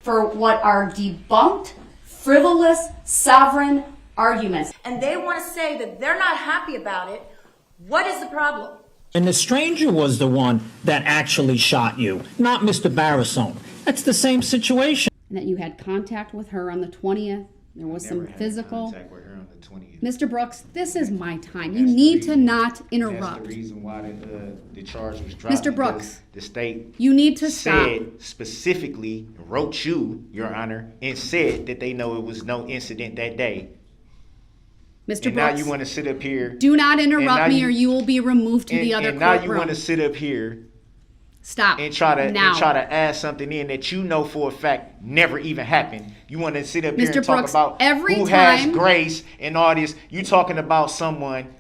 for what are debunked, frivolous, sovereign arguments. And they want to say that they're not happy about it. What is the problem? And the stranger was the one that actually shot you, not Mr. Barrisone. That's the same situation. And that you had contact with her on the 20th. There was some physical. Contact with her on the 20th. Mr. Brooks, this is my time. You need to not interrupt. That's the reason why the charge was dropped. Mr. Brooks, the state you need to stop. said specifically, wrote you, Your Honor, and said that they know it was no incident that day. Mr. And Brooks, now you want to sit up here. do not interrupt me or you will be removed to the other and now courtroom. you want to sit up here Stop. and try to now. add something in that you know for a fact never even happened. You want to sit up here Mr. and talk Brooks, about every who time- has grace and all this. You talking about someone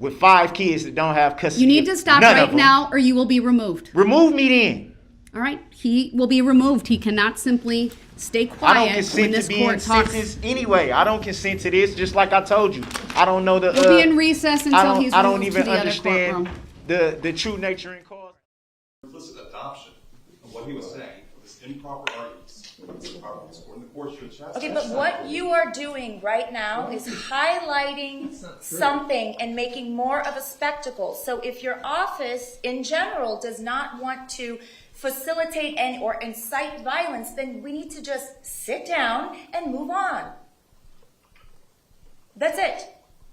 with 5 kids that don't have custody. You need to stop None of right them. now or you will be removed. Remove me then. All right? He will be removed. He cannot simply stay I don't quiet when consent this to being court talks. sentenced anyway. I don't consent to this. Just like I told you, I don't know the. He'll be in recess until he's I don't removed even to the other understand courtroom. the true nature and cause. Implicit adoption of what he was saying, of his improper arguments. And the court should chastise. Okay, but what you are doing right now is highlighting something and making more of a spectacle. So if your office in general does not want to facilitate and or incite violence, then we need to just sit down and move on. That's it.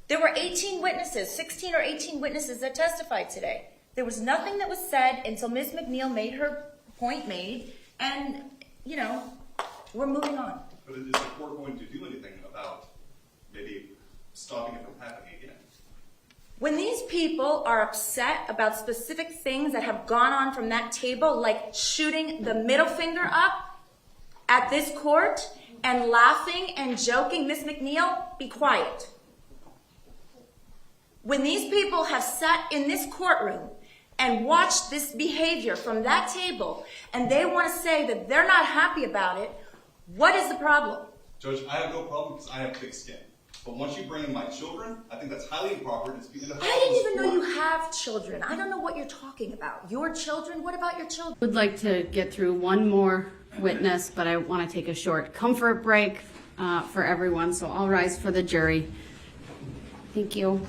There were 18 witnesses, 16 or 18 witnesses that testified today. There was nothing that was said until Ms. McNeil made her point made, and, you know, we're moving on. But is the court going to do anything about maybe stopping it from happening again? When these people are upset about specific things that have gone on from that table, like shooting the middle finger up at this court and laughing and joking, Ms. McNeil, be quiet. When these people have sat in this courtroom and watched this behavior from that table, and they want to say that they're not happy about it, what is the problem? Judge, I have no problem because I have thick skin. But once you bring in my children, I think that's highly improper. And it's because of I didn't even know you have children. I don't know what you're talking about. Your children? What about your children? Would like to get through one more witness, but I want to take a short comfort break for everyone, so I'll rise for the jury. Thank you.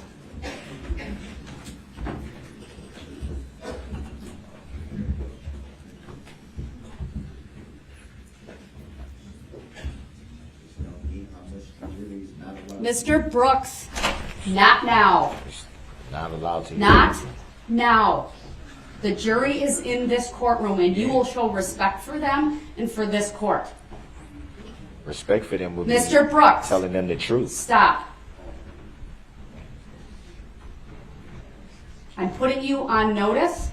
Mr. Brooks, not now. Not allowed to. Not now. The jury is in this courtroom and you will show respect for them and for this court. Respect for them would be Mr. Brooks, telling them the truth. stop. I'm putting you on notice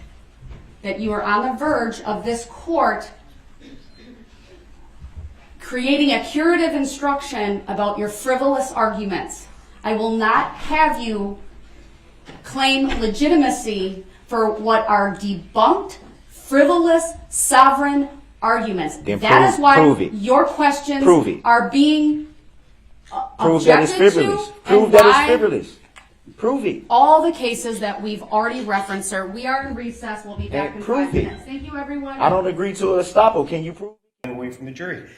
that you are on the verge of this court creating a curative instruction about your frivolous arguments. I will not have you claim legitimacy for what are debunked, frivolous, sovereign arguments. Then That is why prove it. your questions Prove it. are being Prove that it's objected frivolous. to, Prove and that why it's frivolous. Prove it. all the cases that we've already referenced, sir. We are in recess. We'll be back And in prove 5 it. minutes. Thank you, everyone. I don't agree to a estoppel. Can you prove it? Away from the jury.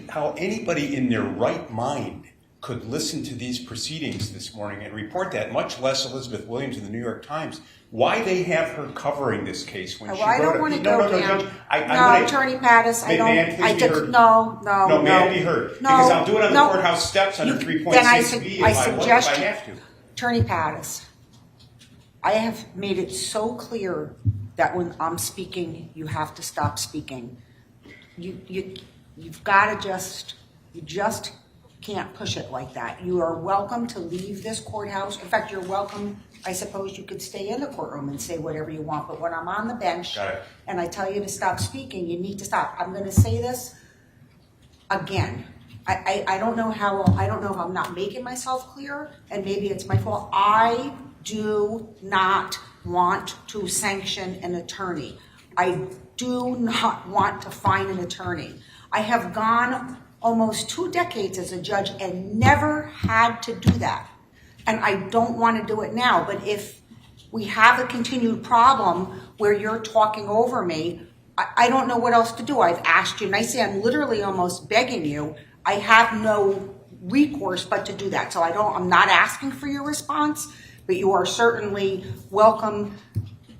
How anybody in their right mind could listen to these proceedings this morning and report that, much less Elizabeth Williams in the New York Times. Why they have her covering this case when she I wrote don't want to No, go no, down. Judge, No, Attorney Pattis, I don't. May I please be heard? No, may I be heard? No, Because I'll do it on the no. courthouse steps under 3.6b Then I if I have to. Attorney Pattis, I have made it so clear that when I'm speaking, you have to stop speaking. You've got to you just can't push it like that. You are welcome to leave this courthouse. In fact, you're welcome, I suppose you could stay in the courtroom and say whatever you want, but when I'm on the bench and I tell you to stop speaking, you need to stop. I'm going to say this again. I don't know how I'm not making myself clear, and maybe it's my fault. I do not want to sanction an attorney. I do not want to fine an attorney. I have gone almost 2 decades as a judge and never had to do that. And I don't want to do it now. But if we have a continued problem where you're talking over me, I don't know what else to do. I've asked you nicely. I'm literally almost begging you. I have no recourse but to do that. So I'm not asking for your response, but you are certainly welcome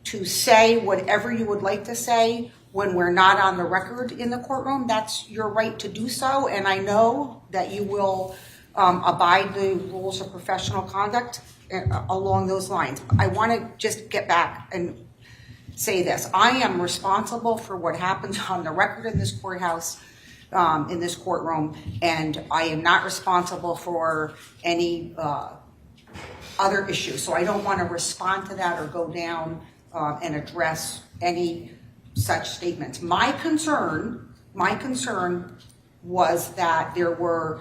to say whatever you would like to say when we're not on the record in the courtroom. That's your right to do so, and I know that you will abide the rules of professional conduct along those lines. I want to just get back and say this. I am responsible for what happens on the record in this courthouse, in this courtroom, and I am not responsible for any other issues. So I don't want to respond to that or go down and address any such statements. My concern was that there were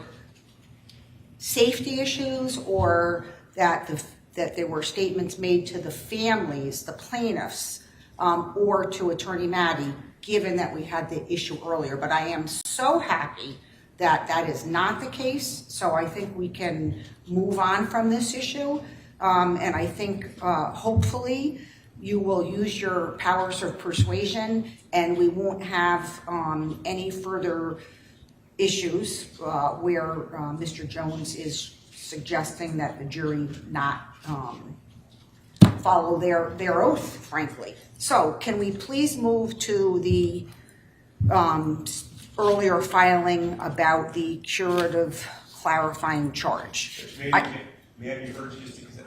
safety issues, or that there were statements made to the families, the plaintiffs, or to Attorney Maddie, given that we had the issue earlier. But I am so happy that that is not the case. So I think we can move on from this issue. And I think hopefully you will use your powers of persuasion, and we won't have any further issues where Mr. Jones is suggesting that the jury not follow their oath, frankly. So can we please move to the earlier filing about the curative clarifying charge? May I be heard just because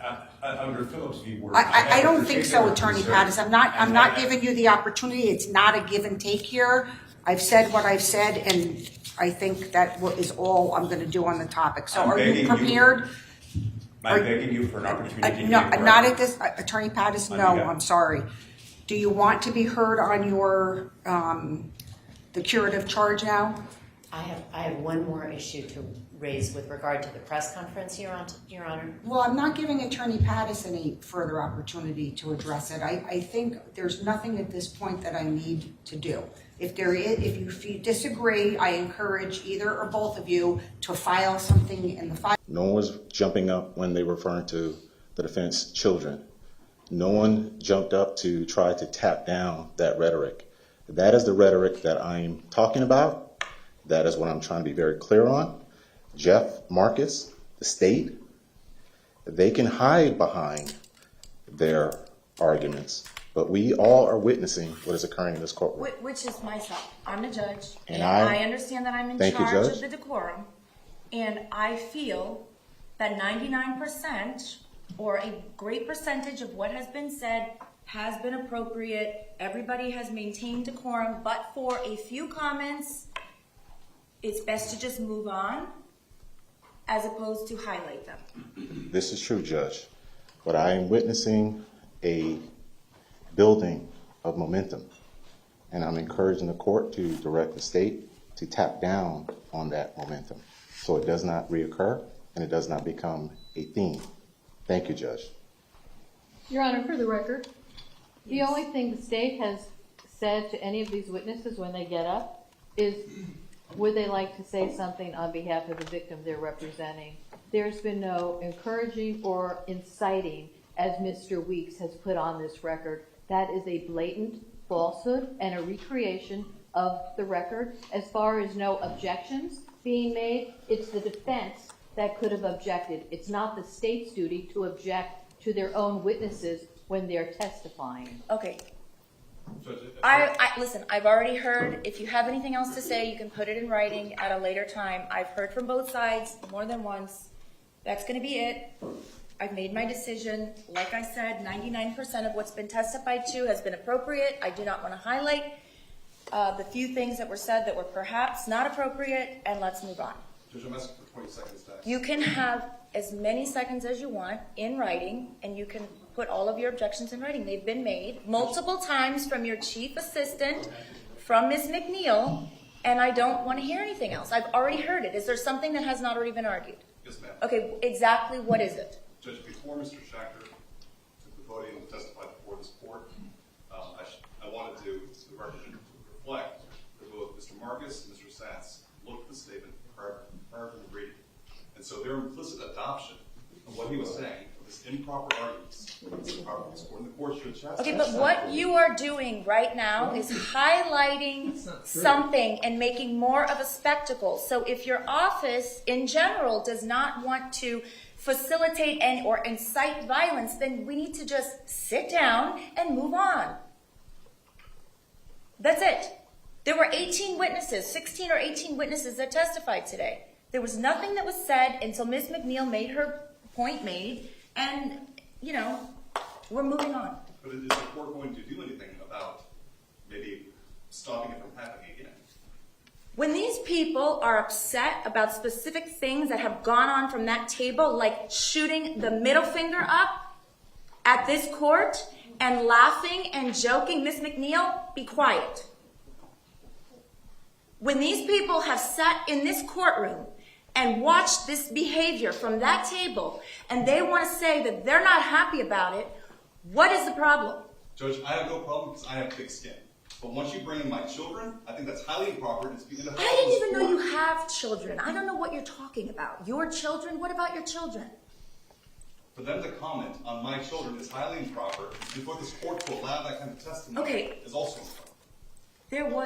under Phillips v. Ward? I don't think so, Attorney Pattis. I'm not giving you the opportunity. It's not a give and take here. I've said what I've said, and I think that is all I'm going to do on the topic. So are you prepared? I'm begging you for an opportunity. No, not at this, Attorney Pattis. No, I'm sorry. Do you want to be heard on your the curative charge now? I have one more issue to raise with regard to the press conference, Your Honor. Well, I'm not giving Attorney Pattis any further opportunity to address it. I think there's nothing at this point that I need to do. If you disagree, I encourage either or both of you to file something in the file. No one was jumping up when they were referring to the defendant's children. No one jumped up to try to tap down that rhetoric. That is the rhetoric that I'm talking about. That is what I'm trying to be very clear on. Jeff Marcus, the state, they can hide behind their arguments, but we all are witnessing what is occurring in this courtroom. Which is myself. I'm the judge, And I understand that I'm in Thank you, charge Judge. of the decorum, and I feel that 99% or a great percentage of what has been said has been appropriate. Everybody has maintained decorum, but for a few comments, it's best to just move on as opposed to highlight them. This is true, Judge, but I am witnessing a building of momentum, and I'm encouraging the court to direct the state to tap down on that momentum so it does not reoccur and it does not become a theme. Thank you, Judge. Your Honor, for the record, the only thing the state has said to any of these witnesses when they get up is, would they like to say something on behalf of the victim they're representing? There's been no encouraging or inciting, as Mr. Weeks has put on this record. That is a blatant falsehood and a recreation of the record. As far as no objections being made, it's the defense that could have objected. It's not the state's duty to object to their own witnesses when they're testifying. Okay. Listen, I've already heard. If you have anything else to say, you can put it in writing at a later time. I've heard from both sides more than once. That's going to be it. I've made my decision. Like I said, 99% of what's been testified to has been appropriate. I do not want to highlight the few things that were said that were perhaps not appropriate, and let's move on. Judge, I'm asking for 20 seconds next. You can have as many seconds as you want in writing, and you can put all of your objections in writing. They've been made multiple times from your chief assistant, from Ms. McNeil, and I don't want to hear anything else. I've already heard it. Is there something that has not already been argued? Yes, ma'am. Okay, exactly what is it? Judge, before Mr. Schachter took the podium and testified before this court, I wanted to reflect that both Mr. Marcus and Mr. Satz looked at the statement prior to the reading. And so their implicit adoption of what he was saying this improper arguments. It's improper. This court, and the court should chastise. Okay, but what you are doing right now is highlighting something and making more of a spectacle. So if your office in general does not want to facilitate or incite violence, then we need to just sit down and move on. That's it. There were 18 witnesses, 16 or 18 witnesses that testified today. There was nothing that was said until Ms. McNeil made her point made, and, you know, we're moving on. But is the court going to do anything about maybe stopping it from happening again? When these people are upset about specific things that have gone on from that table, like shooting the middle finger up at this court and laughing and joking, Ms. McNeil, be quiet. When these people have sat in this courtroom and watched this behavior from that table, and they want to say that they're not happy about it, what is the problem? Judge, I have no problem because I have thick skin. But once you bring in my children, I think that's highly improper. I didn't even know you have children. I don't know what you're talking about. Your children? What about your children? For them to comment on my children is highly improper, and for this court to allow that kind of testimony is also improper.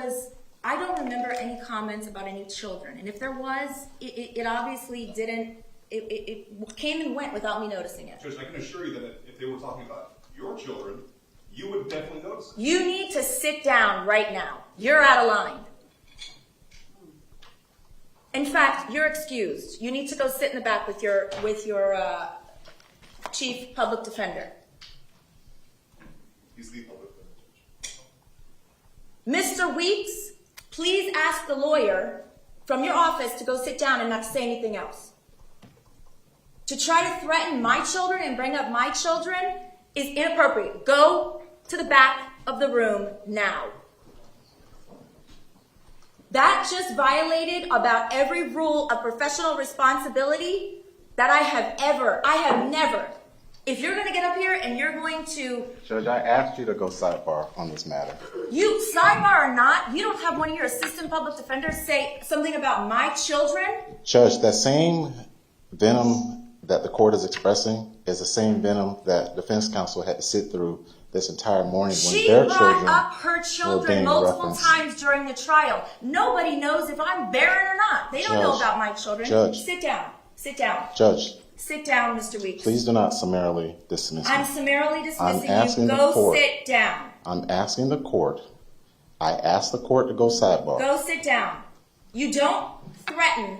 I don't remember any comments about any children. And if there was, it obviously didn't, it came and went without me noticing it. Judge, I can assure you that if they were talking about your children, you would definitely notice it. You need to sit down right now. You're out of line. In fact, you're excused. You need to go sit in the back with your chief public defender. He's the public defender. Mr. Weeks, please ask the lawyer from your office to go sit down and not say anything else. To try to threaten my children and bring up my children is inappropriate. Go to the back of the room now. That just violated about every rule of professional responsibility that I have never. If you're going to get up here and you're going to... Judge, I asked you to go sidebar on this matter. You, sidebar or not, you don't have one of your assistant public defenders say something about my children? Judge, that same venom that the court is expressing is the same venom that defense counsel had to sit through this entire morning when their children She brought up her children multiple referenced. times during the trial. Nobody knows if I'm barren or not. They don't know about my children. Judge. Sit down. Sit down. Judge. Sit down, Mr. Weeks. Please do not summarily dismiss me. I'm summarily dismissing asking you. the Go court. sit down. I'm asking the court. I asked the court to go sidebar. Go sit down. You don't threaten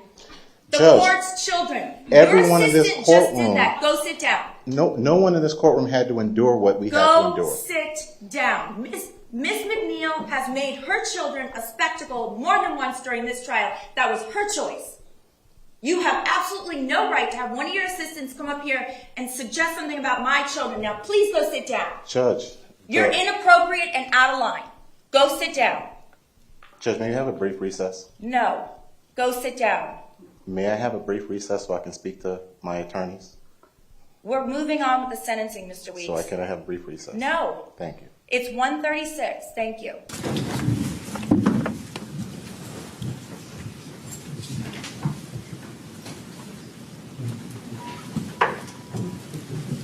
the Judge, court's children. everyone Your in this assistant just courtroom- did that. Go sit down. No one in this courtroom had to endure what we had to Go endure. sit down. Miss McNeil has made her children a spectacle more than once during this trial. That was her choice. You have absolutely no right to have one of your assistants come up here and suggest something about my children. Now, please go sit down. Judge. You're Judge, inappropriate and out of line. Go sit down. Judge, may I have a brief recess? No. Go sit down. May I have a brief recess so I can speak to my attorneys? We're moving on with the sentencing, Mr. Weeks. So can I have a brief recess? No. Thank you. It's 1:36. Thank you.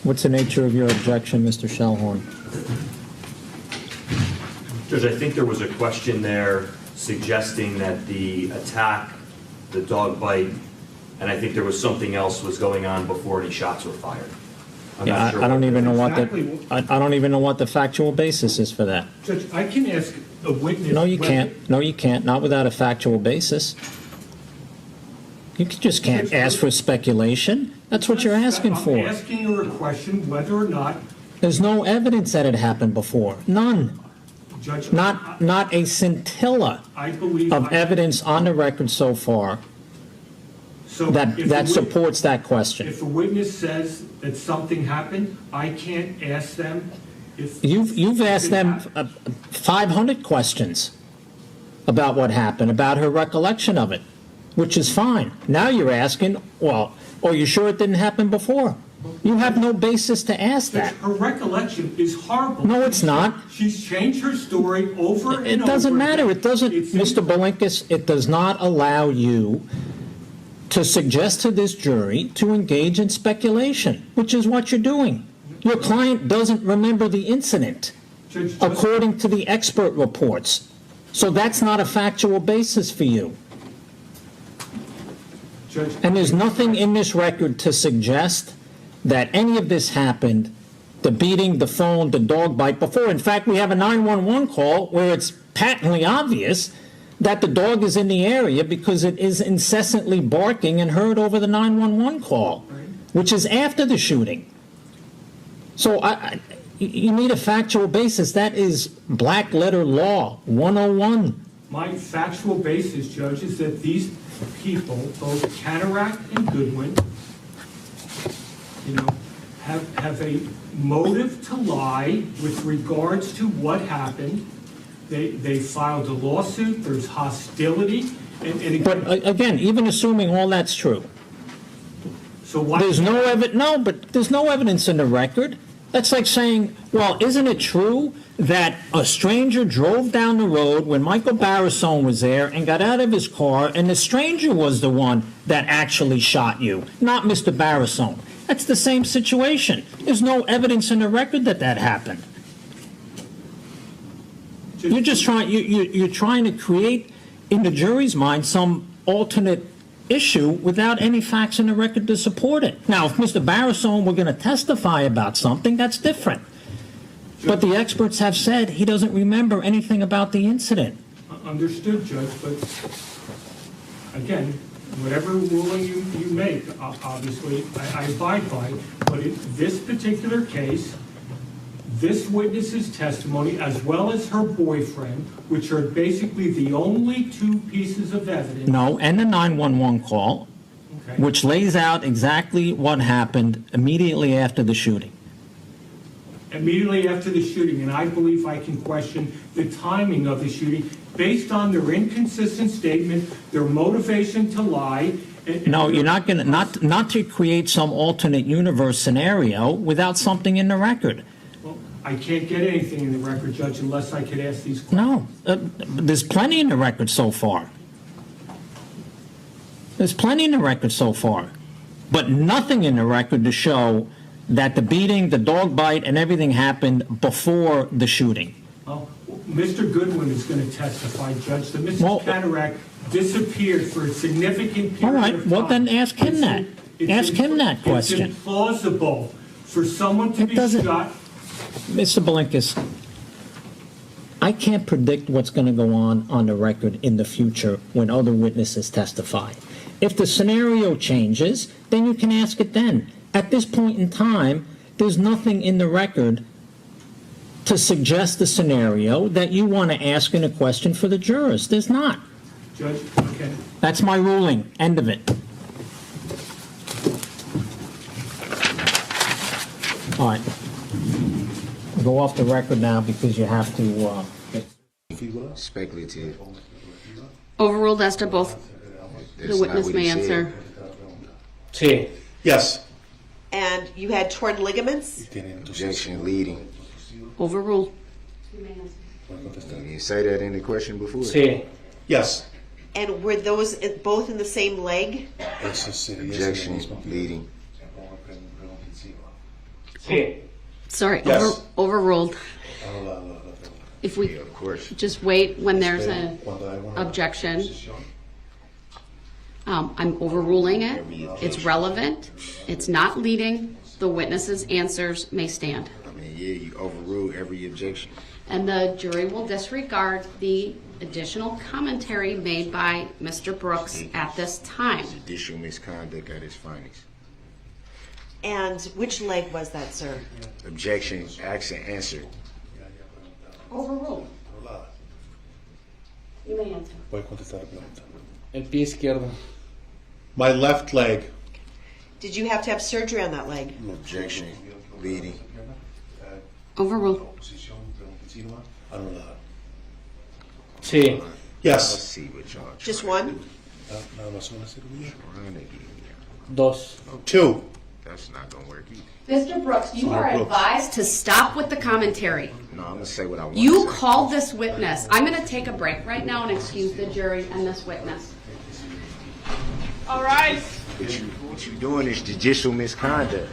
What's the nature of your objection, Mr. Shellhorn? Judge, I think there was a question there suggesting that the attack, the dog bite, and I think there was something else was going on before any shots were fired. I'm not sure I don't what even know Exactly. what I don't even know what the factual basis is for that. Judge, I can ask a witness. No, you whether- can't. No, you can't. Not without a factual basis. You just can't ask for speculation. That's what you're asking for. I'm asking you a question whether or not, There's no evidence that it happened before. None. Judge. Not a scintilla I believe. of evidence on the record so far So that if a wit- supports that question. If a witness says that something happened, I can't ask them if. You've asked them 500 questions about what happened, about her recollection of it, which is fine. Now you're asking, well, are you sure it didn't happen before? You have no basis to ask that. Her recollection is horrible. No, it's not. She's changed her story over and over. It doesn't matter. It doesn't, It's Mr. Belinkus, it does not allow you to suggest to this jury to engage in speculation, which is what you're doing. Your client doesn't remember the incident, according to the expert reports. So that's not a factual basis for you. And there's nothing in this record to suggest that any of this happened, the beating, the phone, the dog bite, before. In fact, we have a 911 call where it's patently obvious that the dog is in the area because it is incessantly barking and heard over the 911 call, which is after the shooting. So you need a factual basis. That is black letter law 101. My factual basis, Judge, is that these people, both Cataract and Goodwin, have a motive to lie with regards to what happened. They filed a lawsuit. There's hostility. And but again, even assuming all that's true, so why? There's no evidence. No, but there's no evidence in the record. That's like saying, well, isn't it true that a stranger drove down the road when Michael Barrasone was there and got out of his car, and the stranger was the one that actually shot you, not Mr. Barrasone? That's the same situation. There's no evidence in the record that that happened. You're just trying. You're trying to create in the jury's mind some alternate issue without any facts in the record to support it. Now, if Mr. Barrasone were going to testify about something, that's different. But the experts have said he doesn't remember anything about the incident. Understood, Judge, but again, whatever ruling you make, obviously, I abide by. But in this particular case, this witness's testimony, as well as her boyfriend, which are basically the only two pieces of evidence. No, and the 911 call, Okay. which lays out exactly what happened immediately after the shooting. Immediately after the shooting, and I believe I can question the timing of the shooting based on their inconsistent statement, their motivation to lie. No, you're not going to, not to create some alternate universe scenario without something in the record. Well, I can't get anything in the record, Judge, unless I could ask these questions. No, there's plenty in the record so far. There's plenty in the record so far, but nothing in the record to show that the beating, the dog bite, and everything happened before the shooting. Well, Mr. Goodwin is going to testify, Judge, that Mrs. Cataract disappeared for a significant period All right, of time. well then ask him that. Ask him that question. It's implausible for someone to be shot. Mr. Belinkus, I can't predict what's going to go on the record in the future when other witnesses testify. If the scenario changes, then you can ask it then. At this point in time, there's nothing in the record to suggest the scenario that you want to ask in a question for the jurors. There's not. Judge, okay. That's my ruling. End of it. All right. I'll go off the record now because you have to... Speculative. Overruled as to both. The witness may answer. Sí. Yes. And you had torn ligaments? Objection leading. Overruled. You didn't say that in the question before? Sí. Yes. And were those both in the same leg? Objection leading. Sí. Sorry, Yes. overruled. If we Of course. just wait when there's an objection. I'm overruling it. It's relevant. It's not leading. The witness's answers may stand. I mean, yeah, you overrule every objection. And the jury will disregard the additional commentary made by Mr. Brooks at this time. Judicial misconduct at its findings. And which leg was that, sir? Objection, action, answer. Overruled. You may answer. El pie izquierdo. My left leg. Did you have to have surgery on that leg? Objection leading. Overruled. Sí. Yes. Let's see what y'all Just one? trying to get here. Dos. Two. That's not gonna work either. Mr. Brooks, you are advised to stop with the commentary. No, I'm gonna say what I want You to say. called this witness. I'm going to take a break right now and excuse the jury and this witness. All right. What you doing is judicial misconduct.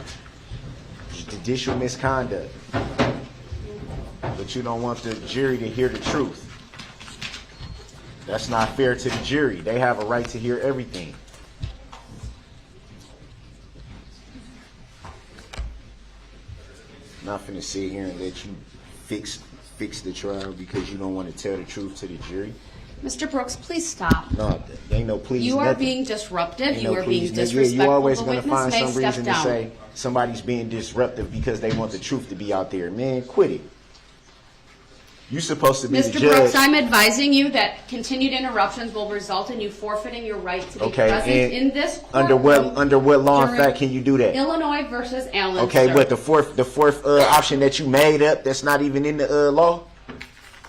Judicial misconduct. But you don't want the jury to hear the truth. That's not fair to the jury. They have a right to hear everything. Not finna sit here and let you fix the trial because you don't want to tell the truth to the jury. Mr. Brooks, please stop. No, there ain't no please. You are nothing. being disruptive. Ain't You no are being please. disrespectful. You always The gonna witness find may some step reason to down. say somebody's being disruptive because they want the truth to be out there. Man, quit it. You're supposed to be the Mr. judge. Brooks, I'm advising you that continued interruptions will result in you forfeiting your right to be present and in this under courtroom. what law and during fact can you do that? Illinois versus Allen. Okay, sir. but the fourth option that you made up, that's not even in the law.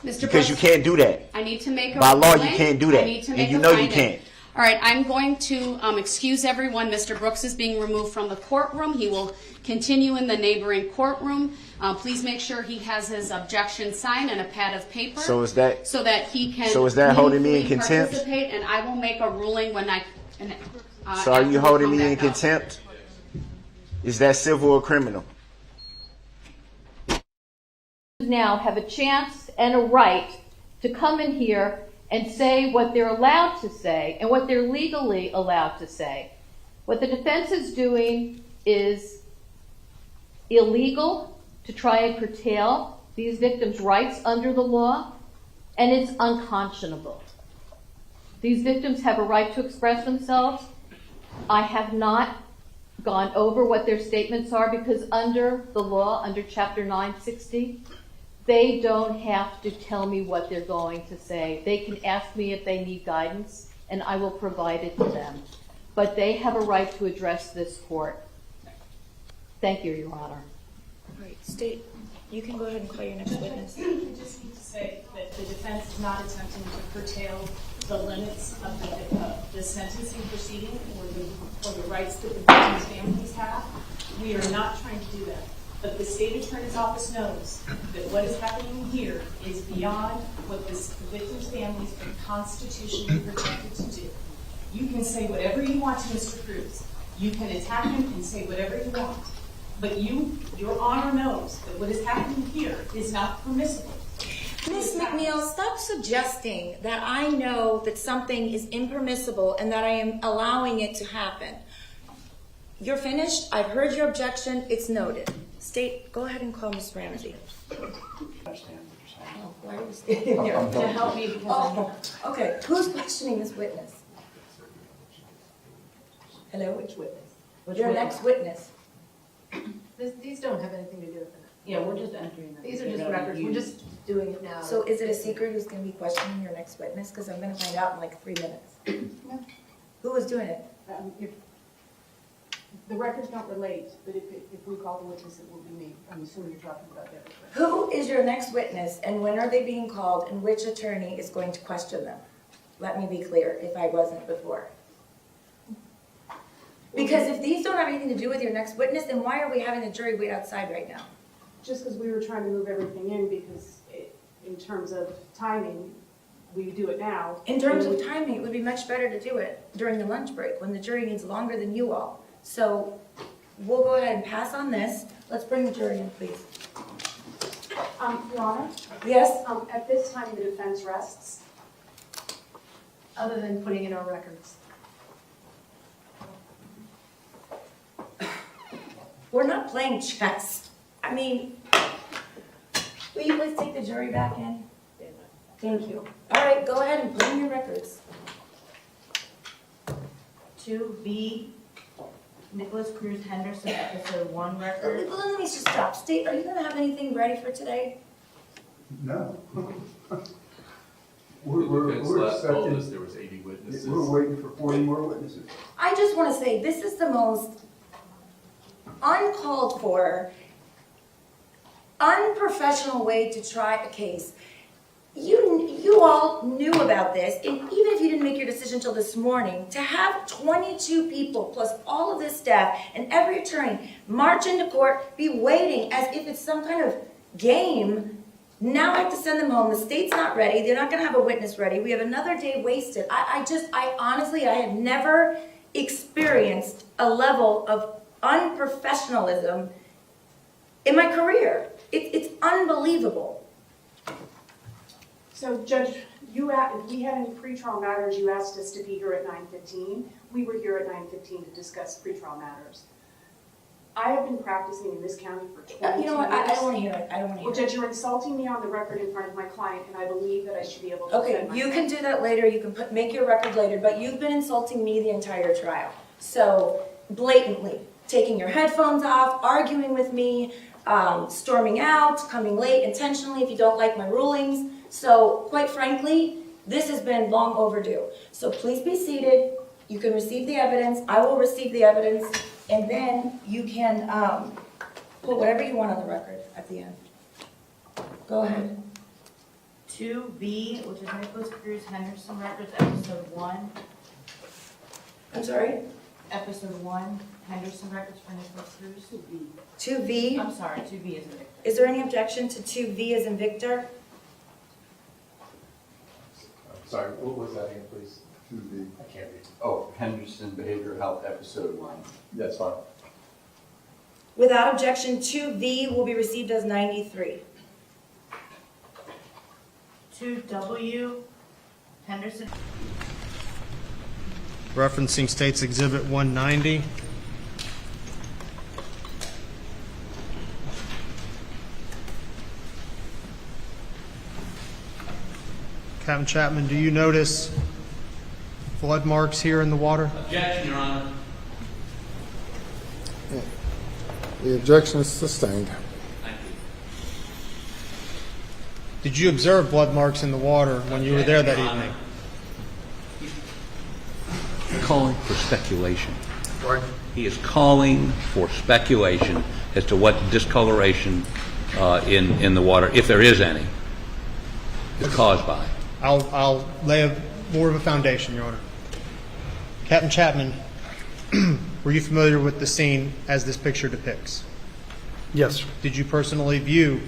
Mr. Because Brooks, you can't do that. I need to make a By law, you ruling. can't do that. I need to And make you a know you finding. can't. All right, I'm going to excuse everyone. Mr. Brooks is being removed from the courtroom. He will continue in the neighboring courtroom. Please make sure he has his objection signed and a pad of paper. So is that he can. So is that holding me in meaningfully contempt? participate, and I will make a ruling when I. So are after you we holding come me in back up. contempt? Is that civil or criminal? Now have a chance and a right to come in here and say what they're allowed to say and what they're legally allowed to say. What the defense is doing is illegal to try and curtail these victims' rights under the law, and it's unconscionable. These victims have a right to express themselves. I have not gone over what their statements are because under the law, under Chapter 960, they don't have to tell me what they're going to say. They can ask me if they need guidance, and I will provide it to them. But they have a right to address this court. Thank you, Your Honor. All right, State, you can go ahead and call your next witness. I just need to say that the defense is not attempting to curtail the limits of the sentencing proceeding or the rights that the victims' families have. We are not trying to do that. But the state attorney's office knows that what is happening here is beyond what the victims' families are constitutionally protected to do. You can say whatever you want to Mr. Cruz. You can attack him and say whatever you want. But your honor knows that what is happening here is not permissible. Ms. McNeil, stop suggesting that I know that something is impermissible and that I am allowing it to happen. You're finished. I've heard your objection. It's noted. State, go ahead and call Ms. Ramsey. Why are you standing there? To help me because Okay. Who's questioning this witness? Hello? which witness? Your next witness. These don't have anything to do with that. Yeah, we're just entering them. These are just records. We're just doing it now. So is it a secret who's going to be questioning your next witness? Because I'm going to find out in like 3 minutes. No. Who was doing it? If the records don't relate, but if we call the witness, it will be me. I'm assuming you're talking about that. Who is your next witness and when are they being called and which attorney is going to question them? Let me be clear if I wasn't before. Because if these don't have anything to do with your next witness, then why are we having the jury wait outside right now? Just because we were trying to move everything in because in terms of timing, we do it now. In terms of timing, it would be much better to do it during the lunch break when the jury needs longer than you all. So we'll go ahead and pass on this. Let's bring the jury in, please. Your Honor? Yes? At this time, the defense rests. Other than putting in our records. We're not playing chess. I mean, will you please take the jury back in? Thank you. All right, go ahead and put in your records. 2B, Nicholas Cruz Henderson, episode 1 record. Let me just stop. State, are you going to have anything ready for today? No. The We're defense last told accepting, us there was 80 witnesses. we're waiting for 40 more witnesses. I just want to say, this is the most uncalled for, unprofessional way to try a case. You all knew about this, and even if you didn't make your decision until this morning, to have 22 people plus all of this staff and every attorney march into court, be waiting as if it's some kind of game. Now I have to send them home. The state's not ready. They're not going to have a witness ready. We have another day wasted. I honestly, I have never experienced a level of unprofessionalism in my career. It's unbelievable. So, Judge, if we had any pretrial matters, you asked us to be here at 9:15. We were here at 9:15 to discuss pretrial matters. I have been practicing in this county for 22 years. You know what? I don't want to hear it. I don't want to hear Well, it. Judge, you're insulting me on the record in front of my client, and I believe that I should be able to Okay, defend you myself. can do that later. You can make your record later, but you've been insulting me the entire trial. So, blatantly, taking your headphones off, arguing with me, storming out, coming late intentionally if you don't like my rulings. So, quite frankly, this has been long overdue. So please be seated. You can receive the evidence. I will receive the evidence. And then you can put whatever you want on the record at the end. Go ahead. 2B, which is Nicholas Cruz Henderson Records, Episode 1. I'm sorry? Episode 1, Henderson Records for Nicholas Cruz. 2V? I'm sorry, 2B is a victim. Is there any objection to 2V as in Victor? Sorry, what was that again, please? 2B. I can't read. Oh, Henderson Behavioral Health, Episode 1. That's fine. Without objection, 2V will be received as 93. 2W, Henderson. Referencing State's Exhibit 190. Captain Chapman, do you notice blood marks here in the water? Objection, Your Honor. The objection is sustained. Thank you. Did you observe blood marks in the water when you were there that evening? Calling for speculation. Right. He is calling for speculation as to what discoloration in the water, if there is any, is caused by. I'll lay more of a foundation, Your Honor. Captain Chapman, were you familiar with the scene as this picture depicts? Yes, Did you personally view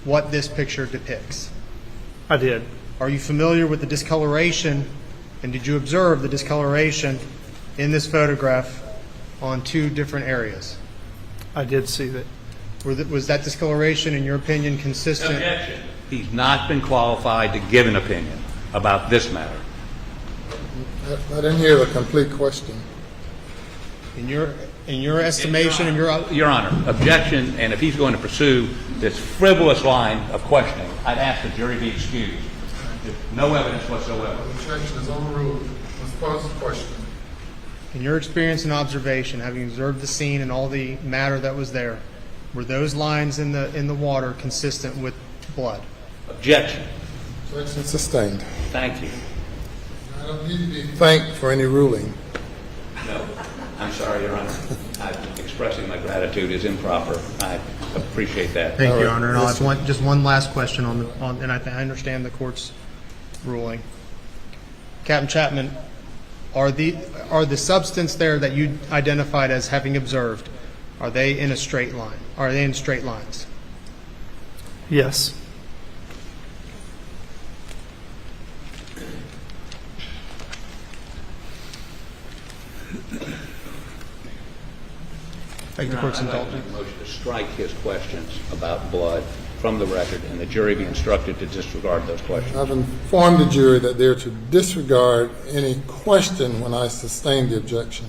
what this picture depicts? I did. Are you familiar with the discoloration, and did you observe the discoloration in this photograph on two different areas? I did see that. Was that discoloration, in your opinion, consistent? Objection. He's not been qualified to give an opinion about this matter. I didn't hear the complete question. In your estimation, and Your Honor, objection, and if he's going to pursue this frivolous line of questioning, I'd ask the jury be excused. No evidence whatsoever. The objection is overruled. Let's pose the question. in your experience and observation, having observed the scene and all the matter that was there, were those lines in the water consistent with blood? Objection. Objection sustained. Thank you. I don't need to be thanked for any ruling. No, I'm sorry, Your Honor. Expressing my gratitude is improper. I appreciate that. Thank you, Your Honor. And I'll have just one last question and I understand the court's ruling. Captain Chapman, are the substance there that you identified as having observed, are they in a straight line? Are they in straight lines? Yes. Thank the court's indulgence. I'd like to make a motion to strike his questions about blood from the record, and the jury be instructed to disregard those questions. I've informed the jury that they're to disregard any question when I sustain the objection.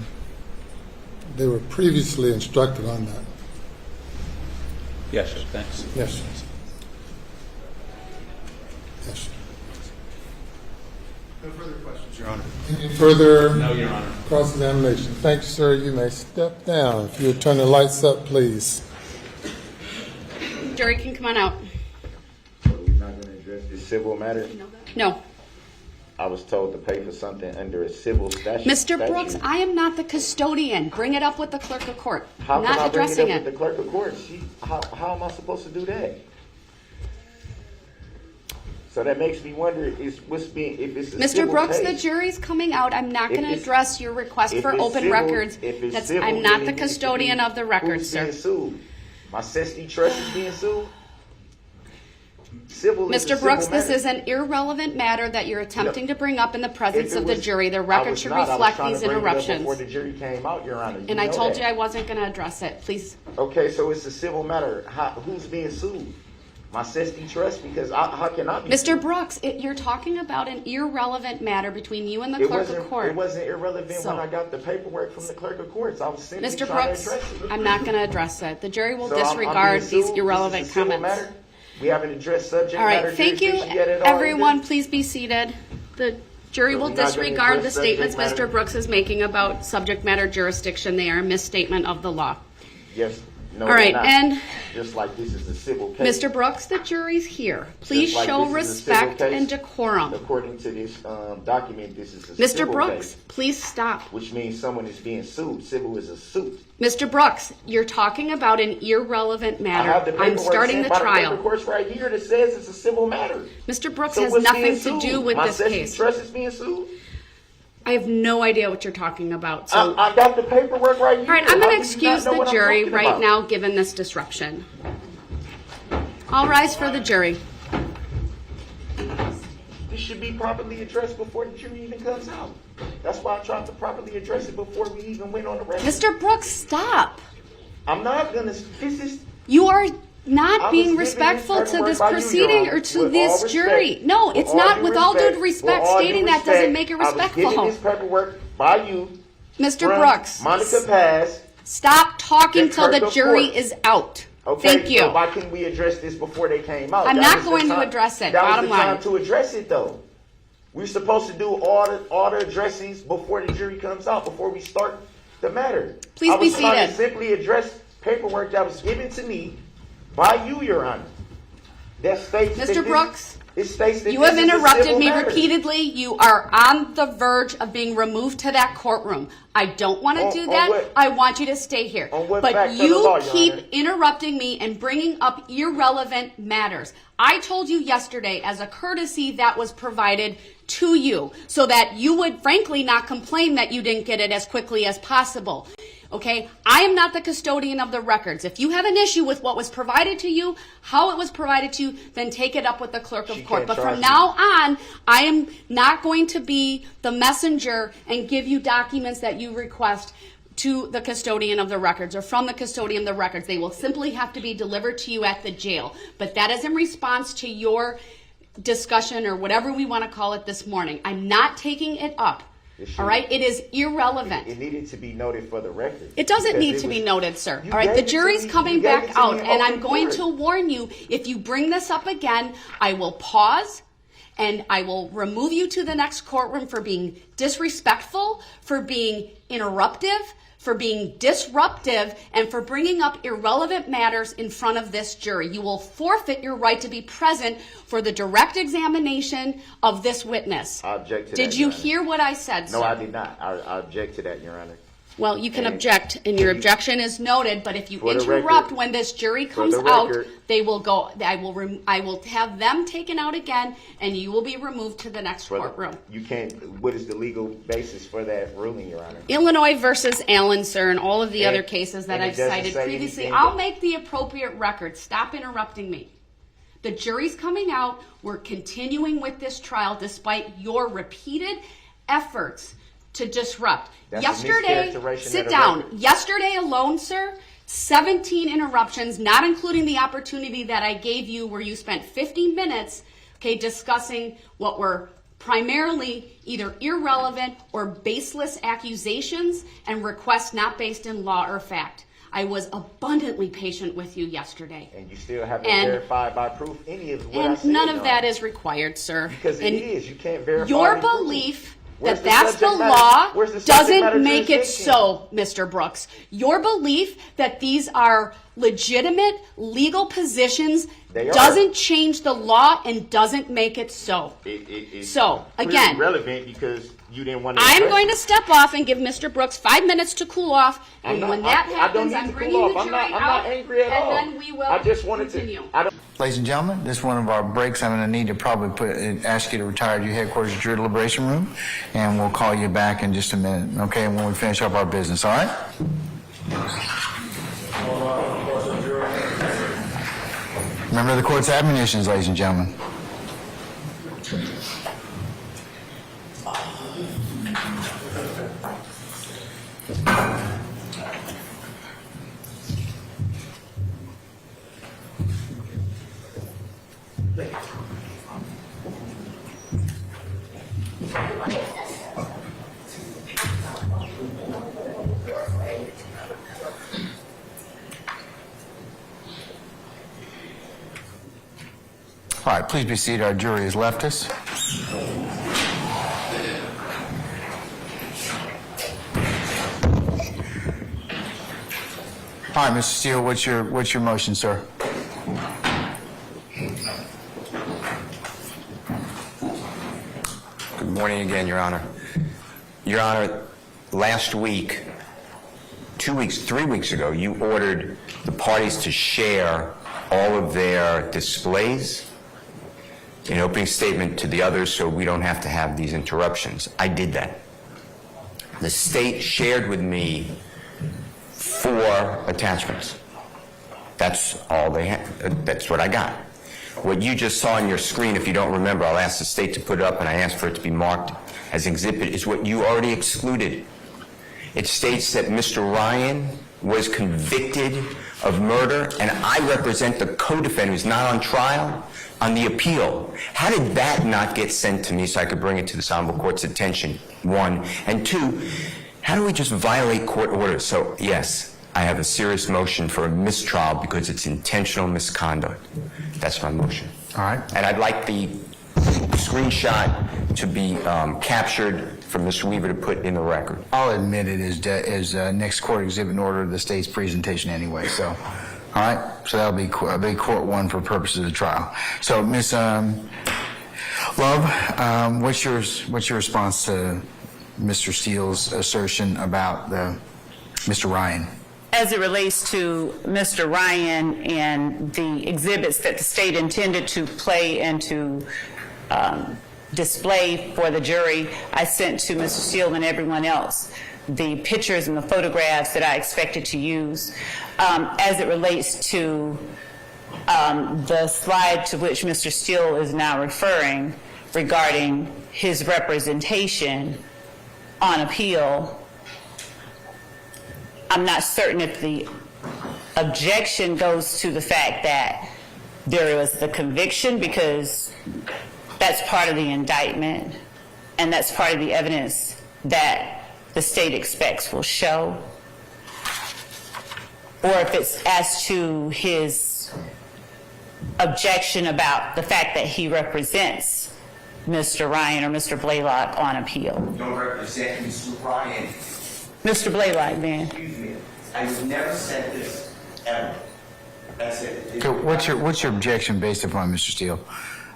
They were previously instructed on that. Yes, sir. Thanks. Yes, sir. Yes, sir. No further questions, Your Honor. Any further No, Your Honor. cross-examination? Thank you, sir. You may step down. If you would turn the lights up, please. Jury can come on out. So we're not going to address this civil matter? No. I was told to pay for something under a civil statute. Mr. Brooks, I am not the custodian. Bring it up with the clerk of court. How I'm can not I bring it addressing up with the clerk of court? How am I supposed to do that? So that makes me wonder if it's a Mr. civil Brooks, case. the jury's coming out. I'm not going to address your request for open records. I'm not the custodian of the records, Who's sir. being sued? My Sesty Trust is being sued? Civil is a Mr. civil Brooks, this matter. is an irrelevant matter that you're attempting to bring up in the presence If it of the was- jury. The I record was should not. I was reflect trying to these bring it up interruptions. before the jury came out, Your Honor. And I know told that. you I wasn't going to address it. Please. Okay, so it's a civil matter. Who's being sued? My Sesty Trust? Because how can I be Mr. sued? Brooks, you're talking about an irrelevant matter between you and the It clerk of wasn't, court. it wasn't irrelevant So- when I got the paperwork from the clerk of courts. I was simply Mr. trying Brooks, to address it. I'm not going to address it. The jury will So I'm disregard being these sued? irrelevant This is a civil comments. matter? We haven't addressed subject All right, matter thank you, jurisdiction yet at all everyone. either? Please be seated. The jury So will we're not gonna disregard the address subject statements matter? Mr. Brooks is making about subject matter jurisdiction. They are a misstatement of the law. Yes. No, All right, they're not. and just like this is a civil case. Mr. Brooks, the jury's here. Please Just like show this is a civil respect case, and decorum. According to this document, this is a Mr. civil Brooks, case, please stop. which means someone is being sued. Civil is a suit. Mr. Brooks, you're talking about an irrelevant I matter. have the I'm paperwork starting sent the by trial. paper course right here that says it's a civil matter. Mr. Brooks So has what's nothing being to sued? do with My this Sesty case. Trust is being sued. I have no idea what you're talking about. So, I got the paperwork right here. all right, I'm How going do to you not excuse know the what I'm jury talking right about? now, given this disruption. I'll rise for the jury. This should be properly addressed before the jury even comes out. That's why I tried to properly address it before we even went on the record. Mr. Brooks, stop. I'm not gonna. This is. You are I not was being given respectful this to paperwork this by you, proceeding Your or Honor, to with this all jury. respect. No, With it's all not. due With all due respect. respect, With all due stating that doesn't respect, make it I was given respectful. this paperwork by you, Mr. from Brooks, Monica Paz. stop talking the till the clerk of jury court. is out. Okay, Thank you. So why couldn't we address this before they came out? I'm That not was the going to time- address it, That bottom was the line. time to address it, though. We're supposed to do all the addressings before the jury comes out, before we start the matter. Please I be was trying to seated. simply address paperwork that was given to me by you, Your Honor. That states that Mr. this- Brooks, it states that you this have is a interrupted civil me matter. repeatedly. You are on the verge of being removed to that courtroom. I don't want to On- do on that. what- I want you to stay here. on what But facts of the you law, Your keep Honor? interrupting me and bringing up irrelevant matters. I told you yesterday, as a courtesy that was provided to you, so that you would frankly not complain that you didn't get it as quickly as possible. Okay, I am not the custodian of the records. If you have an issue with what was provided to you, how it was provided to you, then take it up with the clerk of court. can't But charge from me. now on, I am not going to be the messenger and give you documents that you request to the custodian of the records or from the custodian of the records. They will simply have to be delivered to you at the jail. But that is in response to your discussion or whatever we want to call it this morning. I'm not taking it up. All right? It is irrelevant. It needed to be noted for the record. It doesn't Because need it to be was- noted, sir. You All right, gave the it to jury's me- coming you gave back it to out, me in and I'm open going court. to warn you, if you bring this up again, I will pause and I will remove you to the next courtroom for being disrespectful, for being interruptive, for being disruptive, and for bringing up irrelevant matters in front of this jury. You will forfeit your right to be present for the direct examination of this witness. I object to that, Did you Your Honor. hear what I said, sir? No, I did not. I object to that, Your Honor. Well, you can And object, and your objection is noted. But if you For the interrupt record- when this jury for comes the out, record- they will go. I will have them taken out again, and you will be removed to the next courtroom. You can't. What is the legal basis for that ruling, Your Honor? Illinois versus Allen, sir, and all of the And- other cases that and it I've doesn't cited say previously. anything I'll that- make the appropriate record. Stop interrupting me. The jury's coming out. We're continuing with this trial despite your repeated efforts to disrupt. That's a Yesterday, mischaracterization sit of the down. record. Yesterday alone, sir, 17 interruptions, not including the opportunity that I gave you where you spent 50 minutes, okay, discussing what were primarily either irrelevant or baseless accusations and requests not based in law or fact. I was abundantly patient with you yesterday. And you still haven't And- verified by proof any of what I And said. none Your of that Honor. is required, sir. Because it And is. You can't verify. your any proof. belief Where's that the that's the subject matter- law where's the subject matter doesn't make it jurisdiction? so, Mr. Brooks. Your belief that these are legitimate legal positions They are. doesn't change the law and doesn't make it so. It's So, clearly again, relevant because you didn't want to. I'm address going it. to step off and give Mr. Brooks 5 minutes to cool off, I'm and not- when that I don't happens, need I'm to bringing cool the off. jury I'm out, not angry at all. and then we will I just wanted continue. to. I don't. Ladies and gentlemen, this is one of our breaks. I'm going to need to probably ask you to retire to your headquarters jury deliberation room, and we'll call you back in just a minute, okay, when we finish up our business, all right? Remember the court's admonitions, ladies and gentlemen. All right, please be seated. Our jury has left us. All right, Mr. Steele, what's your motion, sir? Good morning again, Your Honor. Your Honor, last week, 2 weeks, 3 weeks ago, you ordered the parties to share all of their displays in opening statement to the others so we don't have to have these interruptions. I did that. The state shared with me 4 attachments. That's all they had. That's what I got. What you just saw on your screen, if you don't remember, I'll ask the state to put it up, and I asked for it to be marked as exhibit, is what you already excluded. It states that Mr. Ryan was convicted of murder, and I represent the co-defendant who's not on trial on the appeal. How did that not get sent to me so I could bring it to this honorable court's attention, 1? And 2, how do we just violate court orders? So, yes, I have a serious motion for a mistrial because it's intentional misconduct. That's my motion. All right. And I'd like the screenshot to be captured for Mr. Weaver to put in the record. I'll admit it is next court exhibit in order of the state's presentation anyway, so. All right, so that'll be court 1 for purposes of the trial. So, Ms. Love, what's your response to Mr. Steele's assertion about Mr. Ryan? As it relates to Mr. Ryan and the exhibits that the state intended to play and to display for the jury, I sent to Mr. Steele and everyone else the pictures and the photographs that I expected to use. As it relates to the slide to which Mr. Steele is now referring regarding his representation on appeal, I'm not certain if the objection goes to the fact that there was the conviction, because that's part of the indictment and that's part of the evidence that the state expects will show, or if it's as to his objection about the fact that he represents Mr. Ryan or Mr. Blaylock on appeal. Don't represent Mr. Ryan. Mr. Blaylock, man. Excuse me. I would never said this, ever. That's it. So what's your objection based upon, Mr. Steele?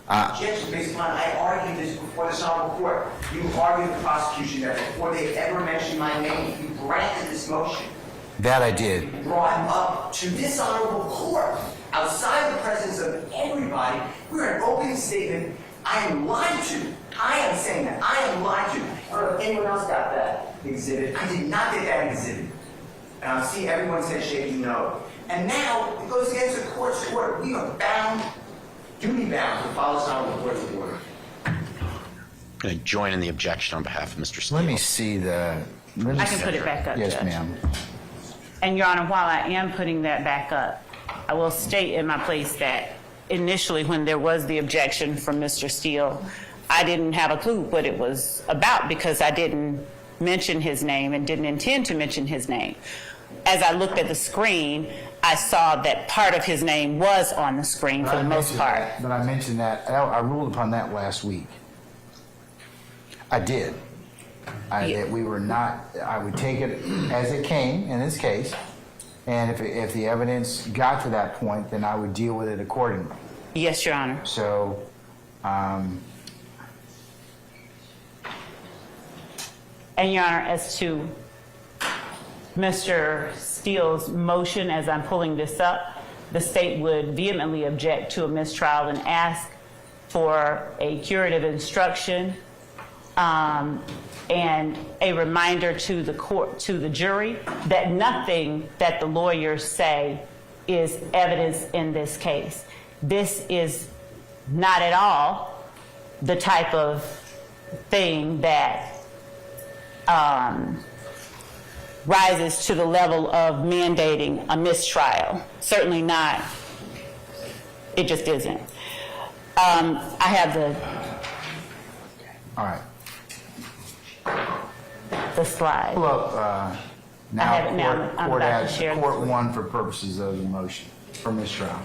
Objection based upon, I argued this before this honorable court. You argued the prosecution that before they ever mentioned my name, you granted this motion. That I did. You brought him up to this honorable court, outside the presence of everybody. We're an open statement. I am lied to. I am saying that. I am lied to. I don't know if anyone else got that exhibit. I did not get that exhibit. And I'm seeing everyone say shaking no. And now, it goes against the court's order. We are bound, duty bound, to follow this honorable court's order. I'm going to join in the objection on behalf of Mr. Steele. Let me see the... I can put it back up, Yes, Judge. ma'am. And Your Honor, while I am putting that back up, I will state in my place that initially when there was the objection from Mr. Steele, I didn't have a clue what it was about because I didn't mention his name and didn't intend to mention his name. As I looked at the screen, I saw that part of his name was on the screen for the most part. But I mentioned that, I ruled upon that last week. I did. That we were not, I would take it as it came in this case, and if the evidence got to that point, then I would deal with it accordingly. Yes, Your Honor. So, and Your Honor, as to Mr. Steele's motion, as I'm pulling this up, the state would vehemently object to a mistrial and ask for a curative instruction and a reminder to the court, to the jury, that nothing that the lawyers say is evidence in this case. this is not at all the type of thing that rises to the level of mandating a mistrial. Certainly not. It just isn't. I have All right. the slide. Pull up, I now have it now. I'm court about to has, share the court screen. one for purposes of the motion for mistrial.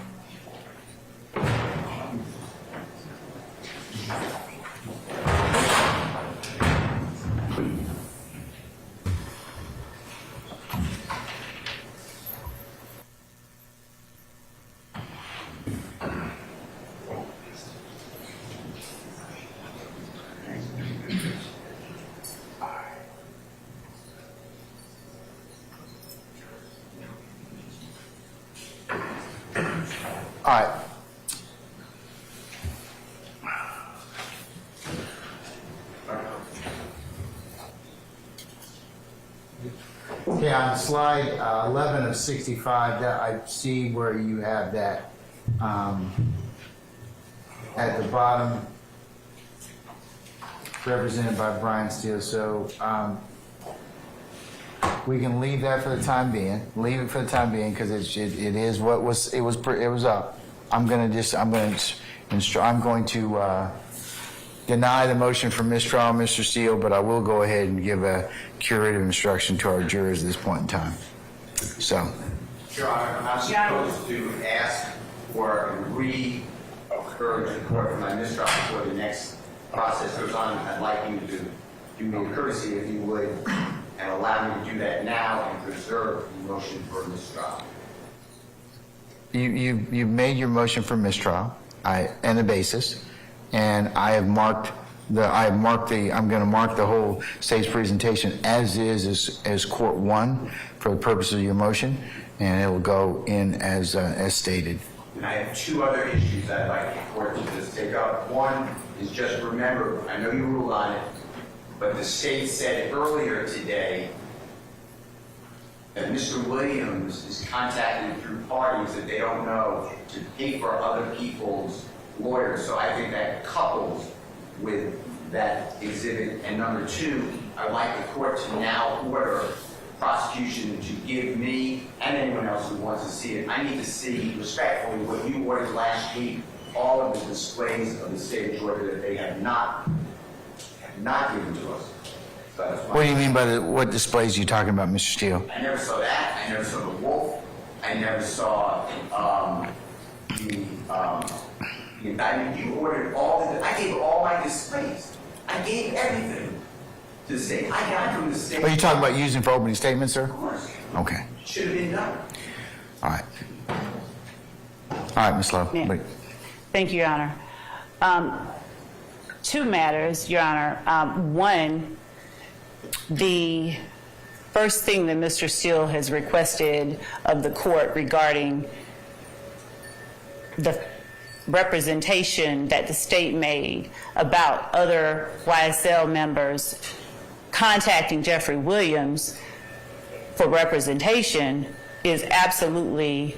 All right. Okay, on slide 11 of 65, that I see where you have that at the bottom, represented by Brian Steele. So we can leave that for the time being. Leave it for the time being because it is what was it was up. I'm going to deny the motion for mistrial, Mr. Steele, but I will go ahead and give a curative instruction to our jurors at this point in time. So. Your Honor, I'm not supposed to ask for a re-occurrence in court for my mistrial before the next process goes on. I'd like you to do me a courtesy, if you would, and allow me to do that now and preserve the motion for mistrial. You made your motion for mistrial, and the basis, and I'm going to mark the whole state's presentation as court one for the purpose of your motion, and it will go in as stated. And I have two other issues I'd like the court to just take up. One is just remember, I know you ruled on it, but the state said earlier today that Mr. Williams is contacted through parties that they don't know to pay for other people's lawyers. So I think that couples with that exhibit. And number two, I'd like the court to now order prosecution to give me and anyone else who wants to see it. I need to see respectfully what you ordered last week, all of the displays of the state of Georgia that they have not given to us. So that's why. What do you mean by what displays are you talking about, Mr. Steele? I never saw that. I never saw the wolf. I never saw the indictment. You ordered I gave all my displays. I gave everything to the state. I got from the state. Are you talking about using for opening statements, sir? Of course. Okay. Should have been done. All right. All right, Ms. Lowe. Yeah. Thank you, Your Honor. Two matters, Your Honor. One, the first thing that Mr. Steele has requested of the court regarding the representation that the state made about other YSL members contacting Jeffrey Williams for representation is absolutely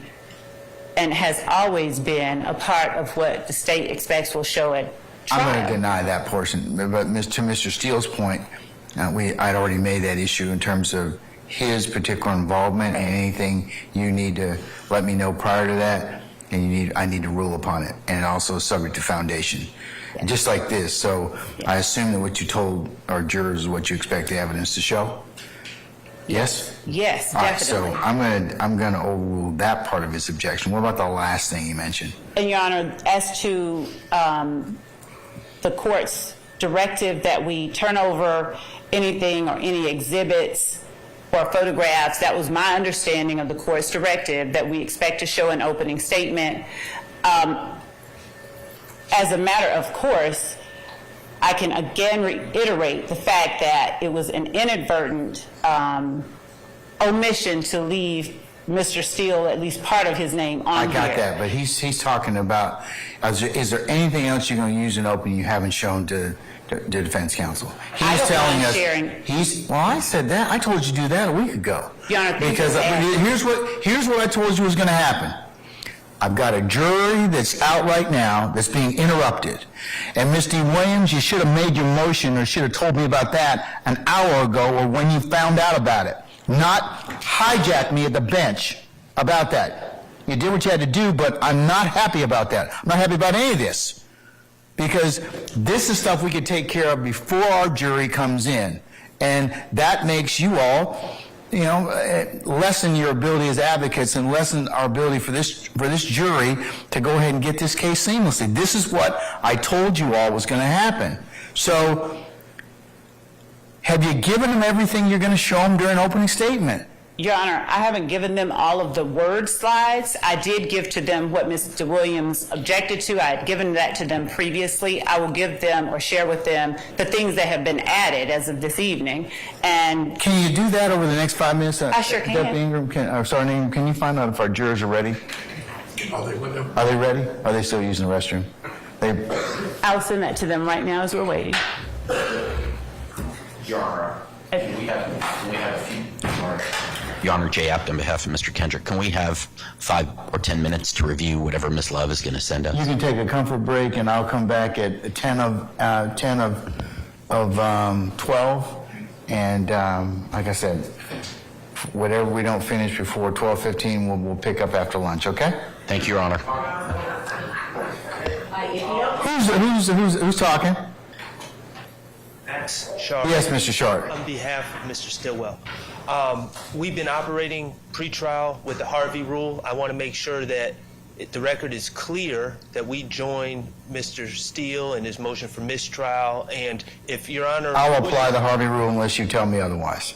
and has always been a part of what the state expects will show at trial. I'm going to deny that portion, but to Mr. Steele's point, I'd already made that issue in terms of his particular involvement, and anything you need to let me know prior to that, and I need to rule upon it, and also subject to foundation. Yes. Just like this, so I assume that what you told our jurors is what you expect the evidence to show? Yes? Yes, definitely. definitely. All right, so I'm going to overrule that part of his objection. What about the last thing you mentioned? And Your Honor, as to the court's directive that we turn over anything or any exhibits or photographs, that was my understanding of the court's directive, that we expect to show an opening statement. As a matter of course, I can again reiterate the fact that it was an inadvertent omission to leave Mr. Steele at least part of his name on here. I got that, but he's talking about, is there anything else you're going to use in open you haven't shown to defense counsel? He's telling us. Well, I said that. I told you to do that a week ago. Your Honor, because here's what I told you was going to happen. I've got a jury that's out right now that's being interrupted. And Ms. D. Williams, you should have made your motion or should have told me about that an hour ago or when you found out about it. Not hijack me at the bench about that. You did what you had to do, but I'm not happy about that. I'm not happy about any of this. Because this is stuff we could take care of before our jury comes in. And that makes you all, lessen your ability as advocates and lessen our ability for this jury to go ahead and get this case seamlessly. This is what I told you all was going to happen. So, have you given them everything you're going to show them during opening statement? Your Honor, I haven't given them all of the word slides. I did give to them what Mr. Williams objected to. I had given that to them previously. I will give them or share with them the things that have been added as of this evening. And can you do that over the next 5 minutes? I sure can. Deputy Ingram, can you find out if our jurors are ready? Are they ready? Are they still using the restroom? I'll send that to them right now as we're waiting. Your Honor, can we have a few? Your Honor, Jay Apt on behalf of Mr. Kendrick, can we have 5 or 10 minutes to review whatever Ms. Love is going to send us? You can take a comfort break, and I'll come back at 10 of 12. And like I said, whatever we don't finish before 12:15, we'll pick up after lunch. Okay? Thank you, Your Honor. Who's talking? Max Sharp. Yes, Mr. Sharp. On behalf of Mr. Stillwell. We've been operating pretrial with the Harvey rule. I want to make sure that the record is clear that we join Mr. Steele in his motion for mistrial. And if Your Honor... I'll apply the Harvey rule unless you tell me otherwise.